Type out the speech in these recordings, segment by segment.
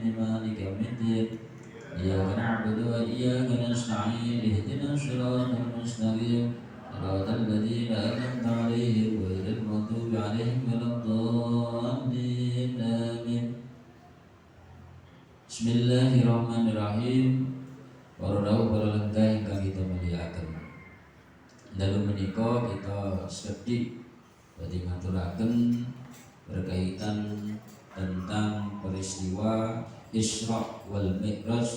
مالك يوم الدين إياك نعبد وإياك نستعين اهدنا الصراط المستقيم صراط الذين أنعمت عليهم غير المغضوب عليهم ولا الضالين آمين. Bismillahirrahmanirrahim. Para rawuh para lenggah ingkang kita mulyakaken. Dalu menika kita sedhik badhe ngaturaken berkaitan tentang peristiwa Isra wal Mi'raj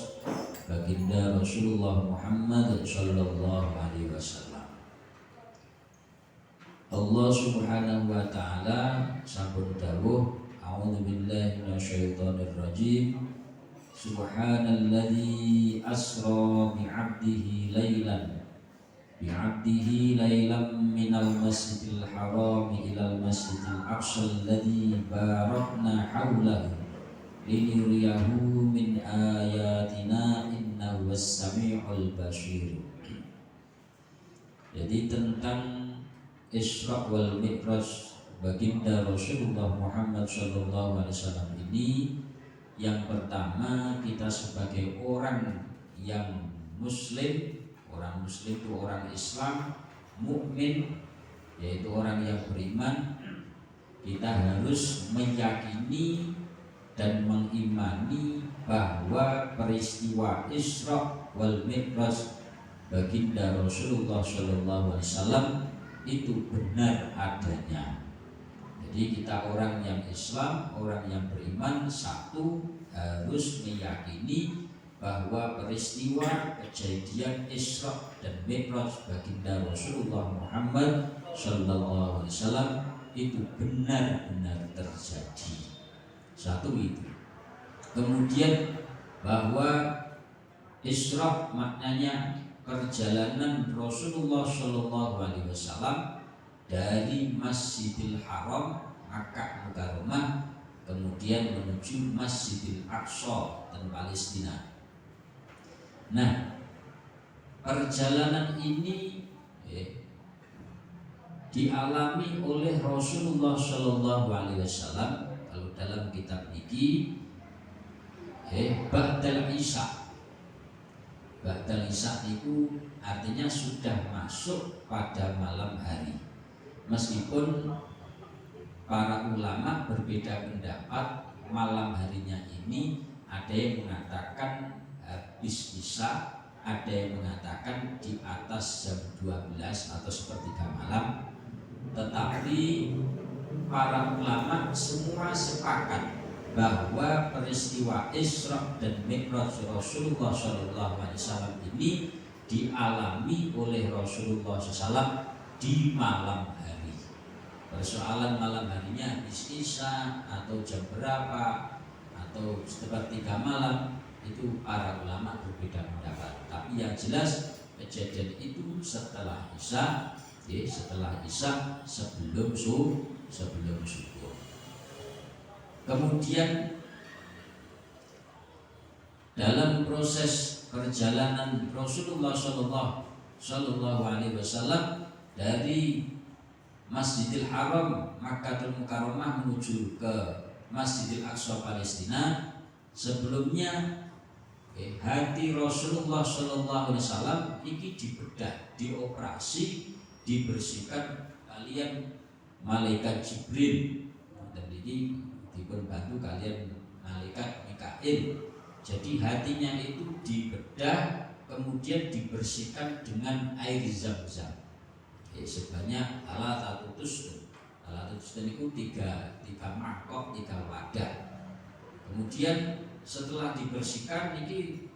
baginda Rasulullah Muhammad sallallahu alaihi wasallam. Allah Subhanahu wa taala sampun dawuh, a'udzubillahi minasyaitonir rajim. Subhanalladzi asra bi'abdihi laylan minal masjidil haram ilal masjidil aqsa alladzi barakna haulahu linuriyahu min ayatina innahu was-sami'ul basir. Jadi tentang Isra wal Mi'raj baginda Rasulullah Muhammad sallallahu alaihi wasallam ini, yang pertama kita sebagai orang yang muslim, orang muslim itu orang Islam, mukmin yaitu orang yang beriman, kita harus meyakini dan mengimani bahwa peristiwa Isra wal Mi'raj baginda Rasulullah sallallahu alaihi wasallam itu benar adanya. Jadi kita orang yang Islam, orang yang beriman, satu harus meyakini bahwa peristiwa kejadian Isra dan Mi'raj baginda Rasulullah Muhammad sallallahu alaihi wasallam itu benar-benar terjadi. Satu itu. Kemudian bahwa Isra maknanya perjalanan Rasulullah sallallahu alaihi wasallam dari Masjidil Haram Makkah Mukarramah kemudian menuju Masjidil Aqsa dan Palestina. Nah, perjalanan ini dialami oleh Rasulullah Shallallahu Alaihi Wasallam. Kalau dalam kitab niki, Ba'dal Isya. Ba'dal Isya itu artinya sudah masuk pada malam hari. Meskipun para ulama berbeda pendapat malam harinya ini, ada yang mengatakan habis Isya, ada yang mengatakan di atas jam 12 atau sepertiga malam. Tetapi para ulama semua sepakat bahwa peristiwa Isra dan Mi'raj Rasulullah SAW ini dialami oleh Rasulullah SAW di malam hari. Persoalan malam harinya habis Isya atau jam berapa atau sepertiga malam, itu para ulama berbeda pendapat. Tapi yang jelas kejadian itu setelah Isya, sebelum subuh. Kemudian dalam proses perjalanan Rasulullah Sallallahu Alaihi Wasallam dari Masjidil Haram Makkahul Mukarramah menuju ke Masjidil Aqsa Palestina, sebelumnya hati Rasulullah Sallallahu Alaihi Wasallam ini dibedah, dioperasi, dibersihkan kalian malaikat Jibril, dan ini dibantu kalian malaikat Mikail. Jadi hatinya itu dibedah, kemudian dibersihkan dengan air Zam-Zam sebanyak alat tusdun itu tiga mangkok, 3 wadah. Kemudian setelah dibersihkan ini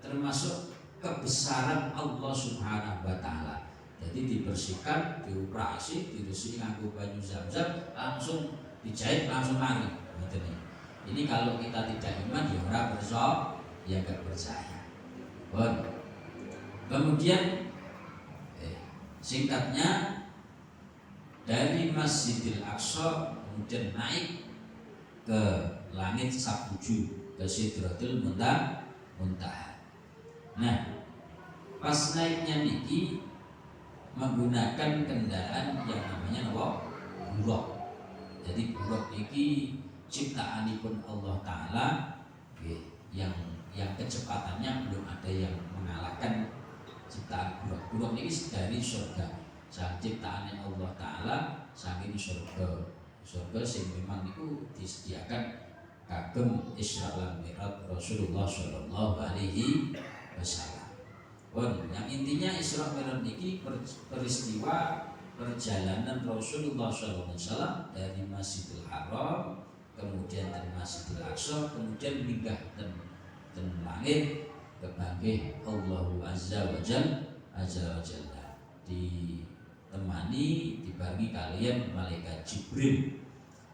termasuk kebesaran Allah Subhanahu wa taala. Jadi dibersihkan, dioperasi, diresiki nganggo banyu Zam-Zam, langsung dijahit, langsung mari. Ini kalau kita tidak iman ya ora percaya, ya enggak percaya. Kemudian singkatnya dari Masjidil Aqsa kemudian naik ke langit Sabuju, ke Sidratul Muntaha. Nah, pas naiknya niki menggunakan kendaraan yang namanya buraq. Jadi buraq niki ciptaanipun Allah Ta'ala yang kecepatannya belum ada yang mengalahkan ciptaan buruk-buruk ini dari surga. Sang ciptaannya Allah Ta'ala saking surga sing memang itu disediakan kagem Isra lan Mi'raj Rasulullah Shallallahu Alaihi Wasallam. Yang intinya Isra Mi'raj ini peristiwa perjalanan Rasulullah Shallallahu Alaihi Wasallam dari Masjidil Haram kemudian dari Masjidil Aqsa kemudian minggah dan langit kebanggih Allahu Azza wa Jalla ditemani dibarengi kalian malaikat Jibril.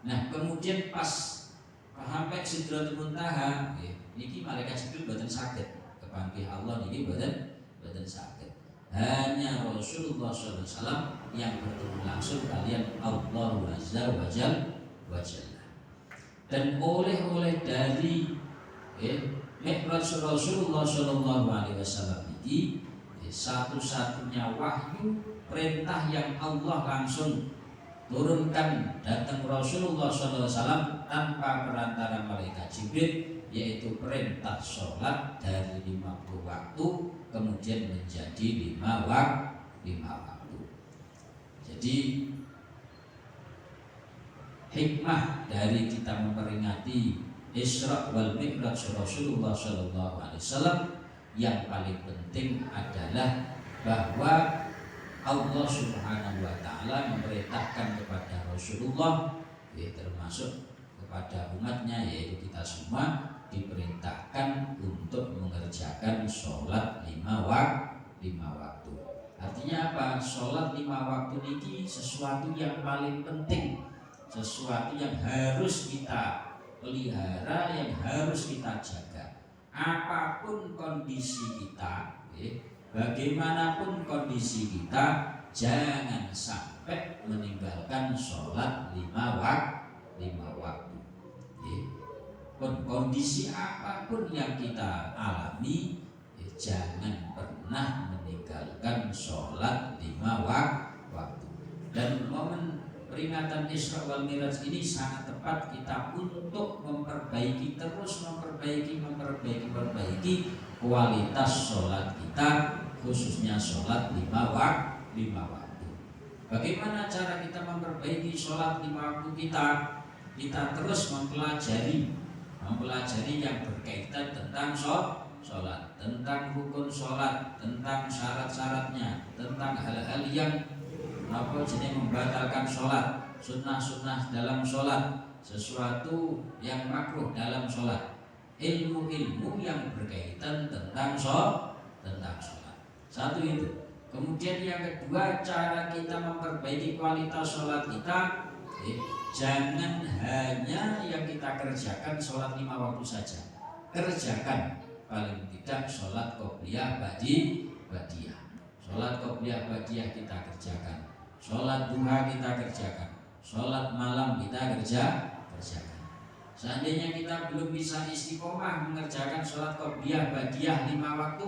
Nah kemudian pas sampai Sidratul Muntaha niki malaikat Jibril boten saged kebanggih Allah niki boten saged. Hanya Rasulullah SAW yang bertemu langsung kalian Allahu Azza wa Jalla. Dan oleh dari Mi'raj Rasulullah Shallallahu Alaihi Wasallam ini satu-satunya wahyu perintah yang Allah langsung turunkan datang Rasulullah Shallallahu Alaihi Wasallam tanpa perantara malaikat Jibril, yaitu perintah sholat dari 50 waktu kemudian menjadi 5 waktu. Jadi hikmah dari kita memperingati Isra wal Mi'raj Rasulullah Shallallahu Alaihi Wasallam yang paling penting adalah bahwa Allah Subhanahu Wa Taala memerintahkan kepada Rasulullah, termasuk kepada umatnya yaitu kita semua diperintahkan untuk mengerjakan sholat 5 waktu. Artinya apa? Sholat 5 waktu ini sesuatu yang paling penting, sesuatu yang harus kita pelihara, yang harus kita jaga. Apapun kondisi kita, bagaimanapun kondisi kita, jangan sampai meninggalkan sholat 5 waktu. Kondisi apapun yang kita alami, jangan pernah meninggalkan sholat 5 waktu. Dan momen peringatan Isra wal Mi'raj ini sangat tepat kita untuk terus memperbaiki kualitas sholat kita, khususnya sholat 5 waktu. Bagaimana cara kita memperbaiki sholat 5 waktu kita? Kita terus mempelajari yang berkaitan tentang sholat, tentang rukun sholat, tentang syarat-syaratnya, tentang hal-hal yang membatalkan sholat, sunnah-sunnah dalam sholat, sesuatu yang makruh dalam sholat, ilmu-ilmu yang berkaitan tentang sholat. Satu itu. Kemudian yang kedua, cara kita memperbaiki kualitas sholat kita, jangan hanya yang kita kerjakan sholat 5 waktu saja. Kerjakan paling tidak sholat qobliyah ba'diyah. Sholat qobliyah ba'diyah kita kerjakan. Sholat duha kita kerjakan, sholat malam kita kerjakan. Seandainya kita belum bisa istiqomah mengerjakan sholat qobliyah ba'diyah 5 waktu,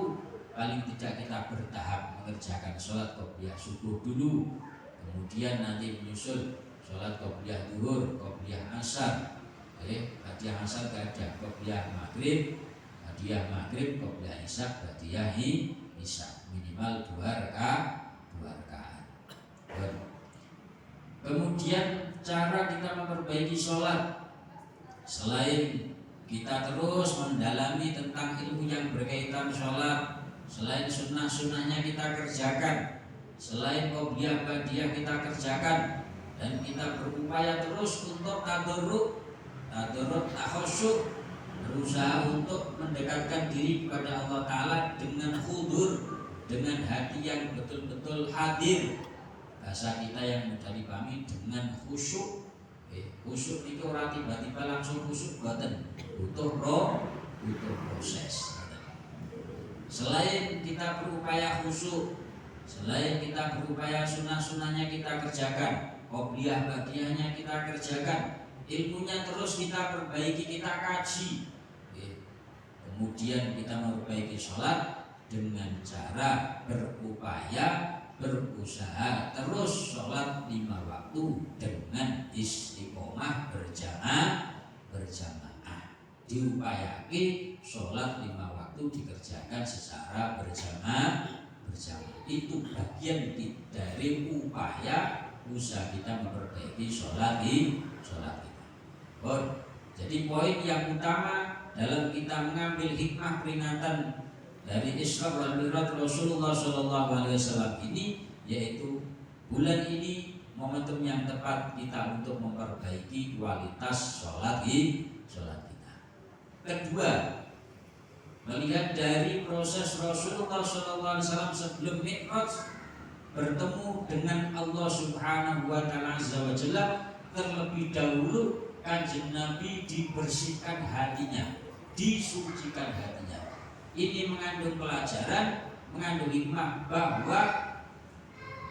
paling tidak kita bertahap mengerjakan sholat qobliyah subuh dulu, kemudian nanti menyusul sholat qobliyah duhur, qobliyah asar, ba'diyah asar ada qobliyah maghrib, ba'diyah maghrib, qobliyah isya, ba'diyah isya, minimal 2 rakaat. Kemudian cara kita memperbaiki sholat, selain kita terus mendalami tentang ilmu yang berkaitan sholat, selain sunnah-sunnahnya kita kerjakan, selain qobliyah ba'diyah kita kerjakan, dan kita berupaya terus untuk tadarruk, takhusyuk, berusaha untuk mendekatkan diri kepada Allah Ta'ala dengan khudur, dengan hati yang betul-betul hadir. Bahasa kita yang mudah dipahami dengan khusyuk. Khusyuk itu orang tiba-tiba langsung khusyuk, butuh proses. Selain kita berupaya khusyuk, selain kita berupaya sunnah-sunnahnya kita kerjakan, qobliyah ba'diyahnya kita kerjakan, ilmunya terus kita perbaiki, kita kaji. Kemudian kita memperbaiki sholat dengan cara berusaha terus sholat 5 waktu dengan istiqomah diupayake sholat 5 waktu dikerjakan secara berjamaah. Itu bagian dari upaya usaha kita memperbaiki sholat kita. Jadi poin yang utama dalam kita mengambil hikmah peringatan dari Isra wal Mi'raj Rasulullah SAW ini, yaitu bulan ini momentum yang tepat kita untuk memperbaiki kualitas sholat kita. Kedua, melihat dari proses Rasulullah SAW sebelum Mi'raj bertemu dengan Allah Subhanahu wa Ta'ala Azza wa Jalla, terlebih dahulu Kanjeng Nabi dibersihkan hatinya, disucikan hatinya. Ini mengandung pelajaran, mengandung hikmah bahwa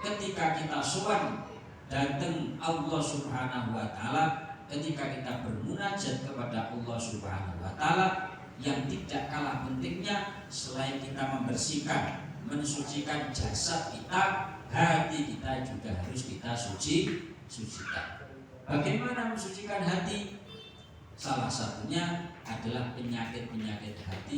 ketika kita sowan datang Allah Subhanahu wa Ta'ala, ketika kita bermunajat kepada Allah Subhanahu wa Ta'ala, yang tidak kalah pentingnya selain kita membersihkan, mensucikan jasad kita, hati kita juga harus kita sucikan. Bagaimana mensucikan hati? Salah satunya adalah penyakit-penyakit hati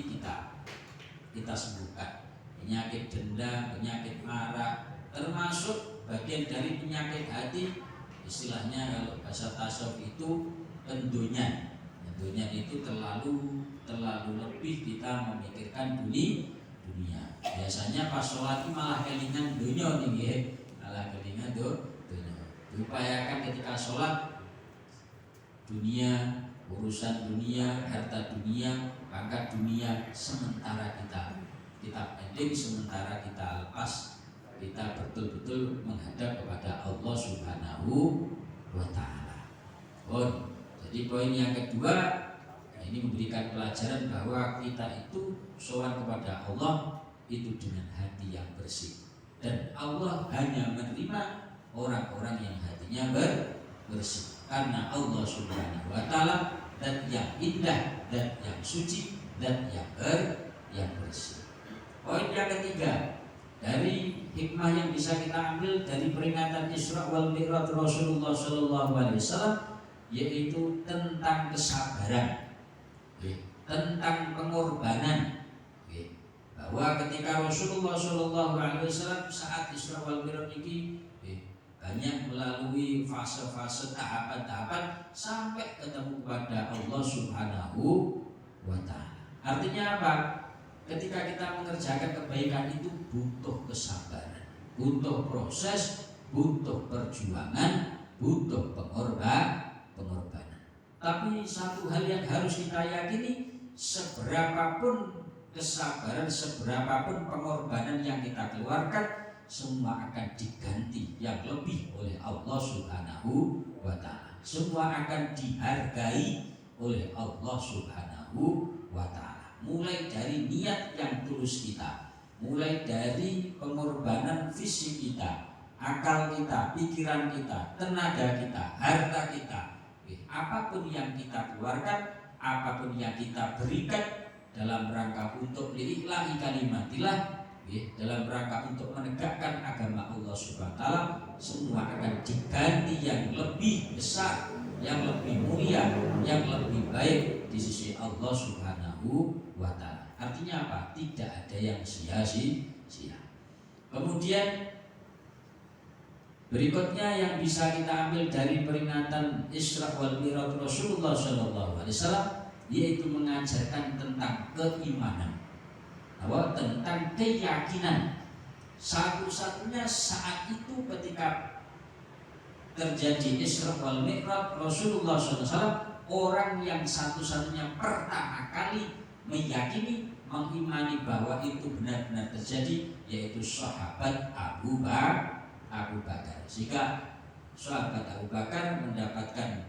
kita sembuhkan. Penyakit dendam, penyakit marah, termasuk bagian dari penyakit hati, istilahnya kalau bahasa tasawuf itu pendonyan. Pendonyan itu terlalu lebih kita memikirkan dunia. Biasanya pas sholat malah kelingan dunia nih, malah kelingan dunia. Diupayakan ketika sholat dunia, urusan dunia, harta dunia, pangkat dunia, sementara kita pending, sementara kita lepas, kita betul-betul menghadap kepada Allah Subhanahu wa Ta'ala. Jadi poin yang kedua, ini memberikan pelajaran bahwa kita itu sowan kepada Allah itu dengan hati yang bersih, dan Allah hanya menerima orang-orang yang hatinya bersih, karena Allah Subhanahu wa Ta'ala dan yang indah dan yang suci dan yang bersih. Poin yang ketiga dari hikmah yang bisa kita ambil dari peringatan Isra wal Mi'raj Rasulullah SAW, yaitu tentang kesabaran, tentang pengorbanan. Bahwa ketika Rasulullah SAW saat Isra wal Mi'raj ini banyak melalui fase-fase tahapan-tahapan sampai ketemu kepada Allah Subhanahu wa Ta'ala. Artinya apa? Ketika kita mengerjakan kebaikan itu butuh kesabaran, butuh proses, butuh perjuangan, butuh pengorbanan. Tapi satu hal yang harus kita yakini, seberapapun kesabaran, seberapapun pengorbanan yang kita keluarkan, semua akan diganti yang lebih oleh Allah Subhanahu wa Ta'ala. Semua akan dihargai oleh Allah Subhanahu wa Ta'ala. Mulai dari niat yang tulus kita, mulai dari pengorbanan fisik kita, akal kita, pikiran kita, tenaga kita, harta kita, apapun yang kita keluarkan, apapun yang kita berikan dalam rangka untuk lillahi kalimatillah, dalam rangka untuk menegakkan agama Allah Subhanahu wa Ta'ala, semua akan diganti yang lebih besar, yang lebih mulia, yang lebih baik di sisi Allah Subhanahu wa Ta'ala. Artinya apa? Tidak ada yang sia-sia. Kemudian berikutnya yang bisa kita ambil dari peringatan Isra wal Mi'raj Rasulullah SAW, yaitu mengajarkan tentang keimanan, tentang keyakinan. Satu-satunya saat itu ketika terjadi Isra wal Mi'raj Rasulullah SAW, orang yang satu-satunya pertama kali meyakini, mengimani bahwa itu benar-benar terjadi, yaitu sahabat Abu Bakar. Jika sahabat Abu Bakar mendapatkan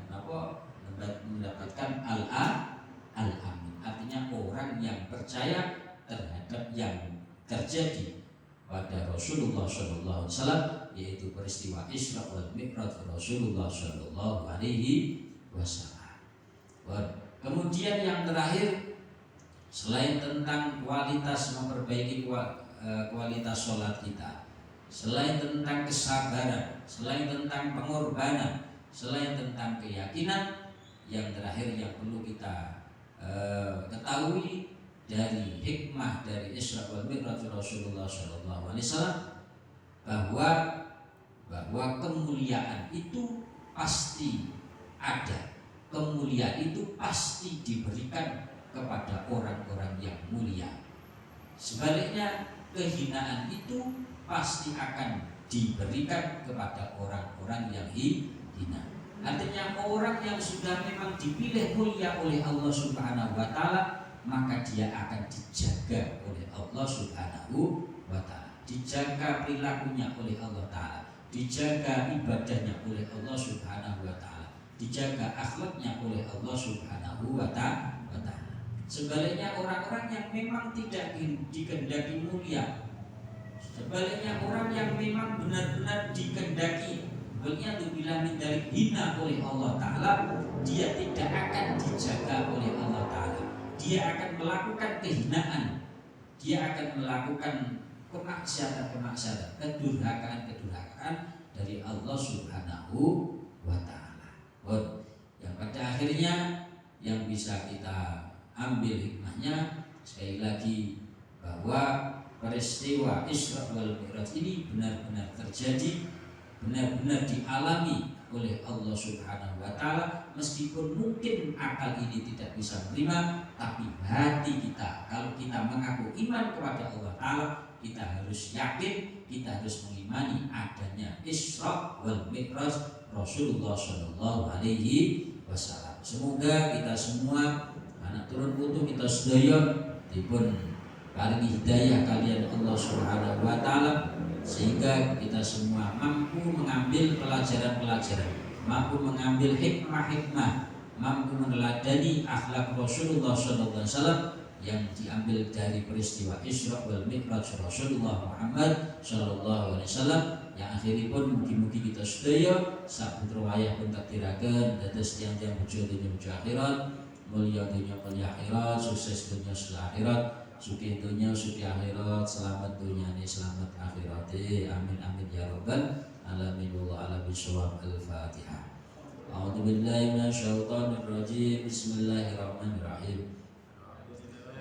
al-amin, artinya orang yang percaya terhadap yang terjadi pada Rasulullah SAW, yaitu peristiwa Isra wal Mi'raj Rasulullah SAW. Kemudian yang terakhir, selain tentang kualitas memperbaiki kualitas sholat kita, selain tentang kesabaran, selain tentang pengorbanan, selain tentang keyakinan, yang terakhir yang perlu kita ketahui dari hikmah dari Isra wal Mi'raj Rasulullah Shallallahu Alaihi Wasallam bahwa kemuliaan itu pasti ada, kemuliaan itu pasti diberikan kepada orang-orang yang mulia. Sebaliknya kehinaan itu pasti akan diberikan kepada orang-orang yang hina. Artinya orang yang sudah memang dipilih mulia oleh Allah Subhanahu wa taala, maka dia akan dijaga oleh Allah Subhanahu wa taala. Dijaga perilakunya oleh Allah taala, dijaga ibadahnya oleh Allah Subhanahu wa taala, dijaga akhlaknya oleh Allah Subhanahu wa taala. Sebaliknya orang-orang yang memang tidak dikehendaki mulia, sebaliknya orang yang memang benar-benar dikehendaki waliyadzubillah min dzalik hina oleh Allah Ta'ala, dia tidak akan dijaga oleh Allah Ta'ala. Dia akan melakukan kehinaan, dia akan melakukan kemaksiatan, kedurhakaan dari Allah Subhanahu wa Ta'ala. Yang pada akhirnya yang bisa kita ambil hikmahnya sekali lagi bahwa peristiwa Isra wal Mi'raj ini benar-benar terjadi, benar-benar dialami oleh Allah Subhanahu wa taala, meskipun mungkin akal ini tidak bisa menerima, tapi hati kita, kalau kita mengaku iman kepada Allah taala, kita harus yakin, kita harus mengimani adanya Isra wal Mi'raj Rasulullah Shallallahu Alaihi Wasallam. Semoga kita semua anak turun putu kita sedaya dipun paringi hidayah kalian Allah Subhanahu wa taala, sehingga kita semua mampu mengambil pelajaran-pelajaran, mampu mengambil hikmah-hikmah, mampu meneladani akhlak Rasulullah SAW yang diambil dari peristiwa Isra wal Mi'raj Rasulullah Muhammad Sallallahu Alaihi Wasallam, yang akhiripun mugi-mugi kita sedaya saputra wayah pun takdiraken dados tiyang-tiyang bejo dunya bejo akhirat, mulya dunya mulya akhirat, sukses dunya setelah akhirat, sugih dunya sugih akhirat, selamat dunyane selamat akhirate, amin amin ya rabbal alamin. Wallahu a'lam bishawab. Al-Fatihah. A'udzu billahi minasyaitonir rajim. Bismillahirrahmanirrahim.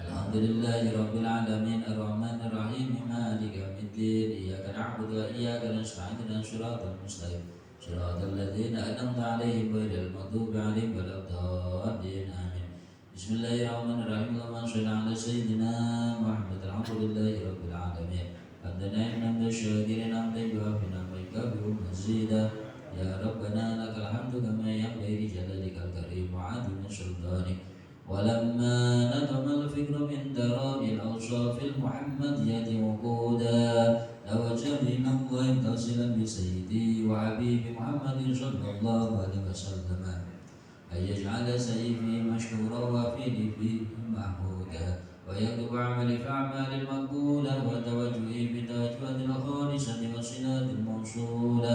Alhamdulillahi rabbil alamin arrahmanir rahim maliki yaumiddin iyyaka na'budu wa iyyaka nasta'in ihdinas siratal mustaqim siratal ladzina an'amta 'alaihim ghairil maghdubi 'alaihim waladdallin. Amin. Bismillahirrahmanirrahim. Allahumma shalli 'ala sayyidina Muhammad. Alhamdulillahi rabbil alamin. Hamdan hamdan syakirin hamdan yuwaffi ni'matahu wa mazida. Ya Rabbana lakal hamdu kama yanbaghi li jalalika al-karim wa 'azimi sultanik. ولما ندم الفكر من دراب الأوصاف المحمدية وقودا توجه من الله تصلا بسيدي وحبيبي محمد صلى الله عليه وسلم أن يجعل سيفي مشهورا وفيني فيه محمودا ويكتب عملي في أعمال المقبولة وتوجهي بتوجه الخالصة والصلات الموصولة.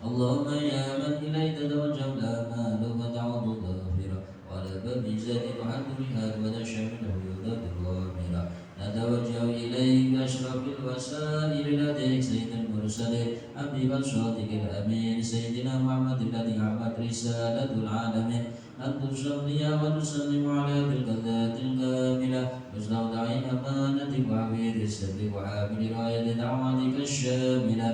اللهم يا من إليك توجه الآمال وتعود الظافرة ولا بميزان تحدثها ونشأ من عيوب الغامرة. نتوجه إليك أشرف الوسائل لديك سيد المرسلين حبيب الصادق الأمين سيدنا محمد الذي عمت رسالة العالمين أن تصلي وتسلم على تلك الذات الكاملة مستودع أمانتك وعبيد السر وعامل راية دعوتك الشاملة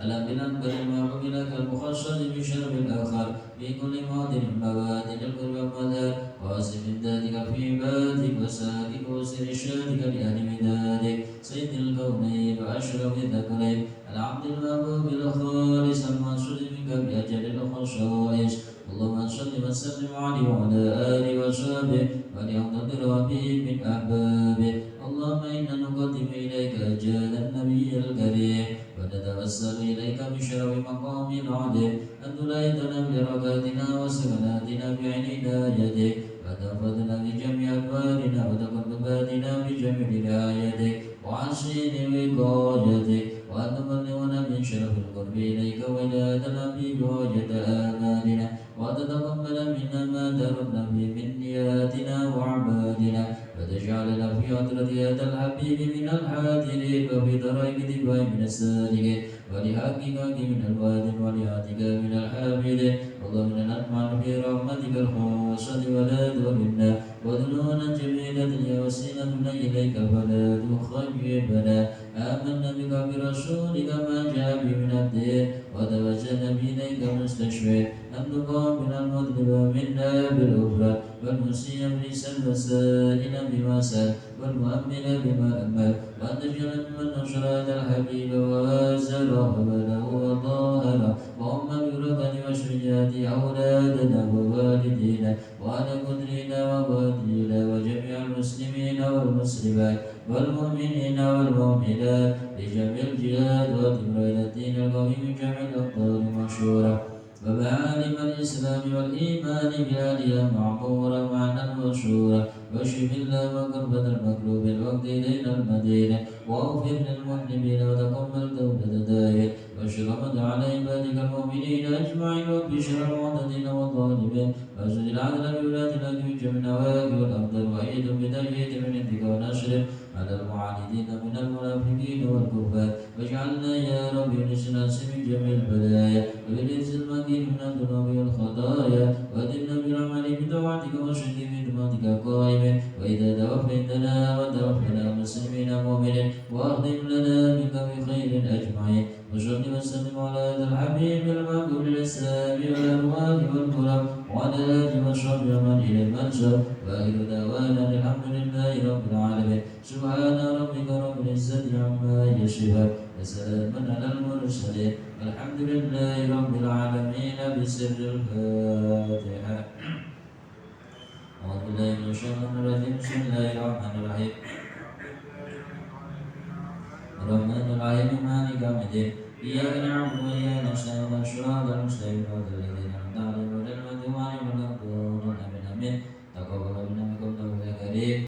ألم بالأكبر المعروف لك المخصص بشرف الآخر في كل موطن موادن القرب والمدار واصف ذاتك في عبادك وسالك وسر شانك لأهل مدادك سيد الكونين وأشرف الذكرين العبد المحبوب الخالص المنصور منك بأجل الخصائص. اللهم صل وسلم عليه وعلى آله وصحبه وليقتدر به من أحبابه. اللهم إنا نقدم إليك أجل النبي الكريم ونتوسل إليك بشرف مقام العظيم أن تلايتنا بركاتنا وسكناتنا بعين عنايتك وتحفظنا بجميع أدوارنا وتقرباتنا بجميع رعايتك وحسين وقايتك وأن تبلغنا من شرف القرب إليك وإلى الحبيب وجد آمالنا وتتقبل منا ما تركنا به من نياتنا وأعمالنا وتجعلنا في حضرة هذا الحبيب من الحاضرين وفي طريق دفاع من السالكين ولحقك من الوادي ولحقك من الحامدين. اللهم إنا نطمع في رحمتك الخاصة ولا تولنا وذنونا جميلة يا وسيلتنا إليك فلا تخيبنا آمنا بك برسولك ما جاء به من الدين وتوجهنا إليك مستشفى أن تقابل المذنب منا بالغفران والمسيء بلسان وسائل بما سال والمؤمن بما أمل وأن تجعل ممن نشر هذا الحبيب وآزره وبله وظاهره وهم بركة وشجاعة أولادنا ووالدينا وعلى قدرنا ووالدينا وجميع المسلمين والمسلمات والمؤمنين والمؤمنات لجميع الجهاد والدمر إلى الدين القويم جميع الأقطار مشهورة ومعالم الإسلام والإيمان بآلها معمورة معنى مشهورة واشف اللهم كربة المكروب الوقت إلينا المدينة واغفر للمذنبين وتقبل توبة دائر واشرمت على عبادك المؤمنين أجمعين وبشر المعتدين والظالمين وأجل العدل بولادنا في جميع النواقي والأقدار وأيد بتأييد من عندك ونشر على المعاندين من المنافقين والكفار واجعلنا يا رب نسناس من جميع البلايا وبالعز المكين من الذنوب والخطايا وأدلنا بالعمل بطاعتك وشد بخدمتك قائما وإذا توفيتنا وتوفنا مسلمين مؤمنين وأخدم لنا بك بخير أجمعين وصل وسلم على هذا الحبيب المقبول للسلام والأرواح والكرم وعلى آله وصحبه ومن إلى المنصب وآخر دعوانا الحمد لله رب العالمين سبحان ربك رب العزة عما يصفون وسلام على المرسلين والحمد لله رب العالمين بسر الفاتحة. أعوذ بالله من الشيطان الرجيم بسم الله الرحمن الرحيم الرحمن الرحيم مالك يوم الدين إياك نعبد وإياك نستعين صراط المستقيم صراط الذين أنعمت عليهم غير المغضوب عليهم ولا الضالين آمين آمين تقبل منا منكم توبة كريم